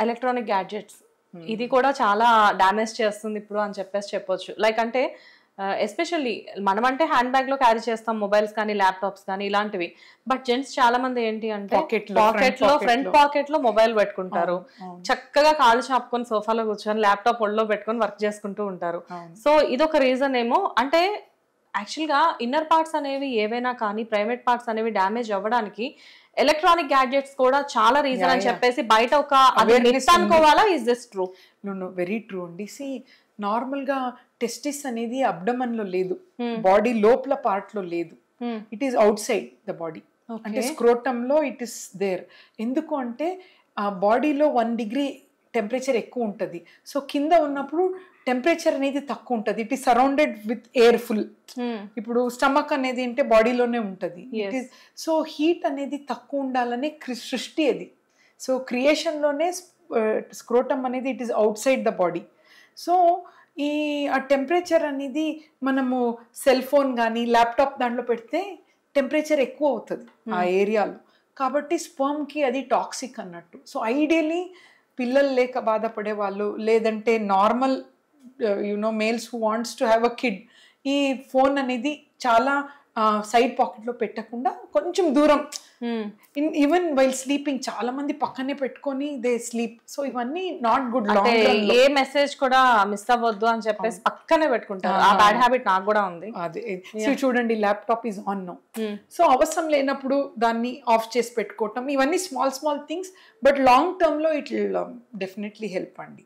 Electronic gadgets ఇది కూడా చాలా డ్యామేజ్ చేస్తుంది ఇప్పుడు అని చెప్పొచ్చు. లైక్ అంటే ఎస్పెషల్లీ మనమంటే హ్యాండ్ బ్యాగ్ లో క్యారీ చేస్తాం మొబైల్స్ కానీ ల్యాప్టాప్స్ కానీ ఇలాంటివి. బట్ జెంట్స్ చాలా మంది ఏంటి అంటే ఫ్రంట్ పాకెట్ లో మొబైల్ పెట్టుకుంటారు, చక్కగా కాళ్ళు చాపుకొని సోఫాలో కూర్చొని ల్యాప్టాప్ ఒళ్ళో పెట్టుకొని వర్క్ చేసుకుంటూ ఉంటారు. సో ఇదొక రీజన్ ఏమో. అంటే యాక్చువల్గా ఇన్నర్ పార్ట్స్ అనేవి ఏవైనా కానీ ప్రైవేట్ పార్ట్స్ అనేవి డ్యామేజ్ అవ్వడానికి ఎలక్ట్రానిక్ గ్యాడ్జెట్స్ కూడా చాలా రీజన్ అని చెప్పేసి బయట ఒక అవేర్నెస్ అనుకోవాలా. Is this true? No, very true అండి. సి నార్మల్ గా టెస్టిస్ అనేది అబ్డమన్ లో లేదు, బాడీ లోపల పార్ట్ లో లేదు, it is outside the body. అంటే స్క్రోటమ్ లో ఇట్ ఈస్ దేర్. ఎందుకు అంటే ఆ బాడీలో 1 degree టెంపరేచర్ ఎక్కువ ఉంటుంది. సో కింద ఉన్నప్పుడు టెంపరేచర్ అనేది తక్కువ ఉంటుంది. It is surrounded with air full. ఇప్పుడు స్టమక్ అనేది అంటే బాడీలోనే ఉంటుంది. ఇట్ ఈస్ సో హీట్ అనేది తక్కువ ఉండాలనే సృష్టి అది. సో క్రియేషన్లోనే స్క్రోటమ్ అనేది it is outside the body. So ఆ టెంపరేచర్ అనేది మనము సెల్ ఫోన్ కానీ ల్యాప్టాప్ దాంట్లో పెడితే టెంపరేచర్ ఎక్కువ అవుతుంది ఆ ఏరియాలో. కాబట్టి స్పర్మ్కి అది టాక్సిక్ అన్నట్టు. సో ఐడియలీ పిల్లలు లేక బాధపడే వాళ్ళు, లేదంటే normal males who wants to have a kid, ఈ ఫోన్ అనేది చాలా సైడ్ పాకెట్లో పెట్టకుండా కొంచెం దూరం, ఈవెన్ వైల్ స్లీపింగ్ చాలా మంది పక్కనే పెట్టుకొని దే స్లీప్. సో ఇవన్నీ నాట్ గుడ్. ఏ మెసేజ్ కూడా మిస్ అవ్వద్దు అని చెప్పేసి పక్కనే పెట్టుకుంటారు. ఆ బ్యాడ్ హ్యాబిట్ నాకు కూడా ఉంది. అదే సో చూడండి, laptop is on now. So అవసరం లేనప్పుడు దాన్ని ఆఫ్ చేసి పెట్టుకోవటం, ఇవన్నీ small things, but long term లో ఇట్ విల్ డెఫినెట్లీ హెల్ప్ అండి.